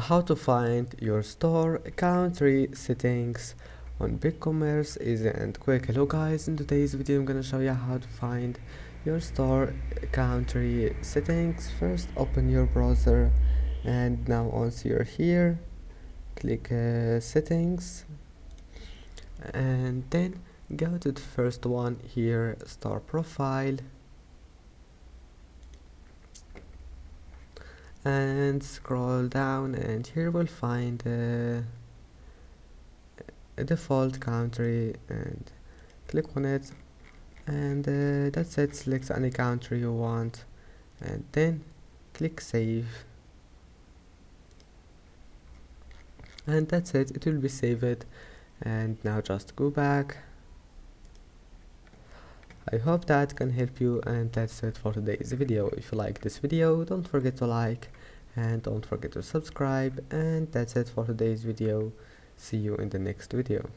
how to find your store country settings on Bigcommerce, easy and quick. Hello guys, in today's video I'm gonna show you how to find your store country settings. First open your browser, and now once you're here, click settings, and then go to the first one here, store profile, and scroll down, and here we'll find a default country, and click on it, and that's it. Select any country you want, and then click save, and that's it. It will be saved. And now just go back. I hope that can help you, and that's it for today's video. If you like this video, don't forget to like and don't forget to subscribe, and that's it for today's video. See you in the next video.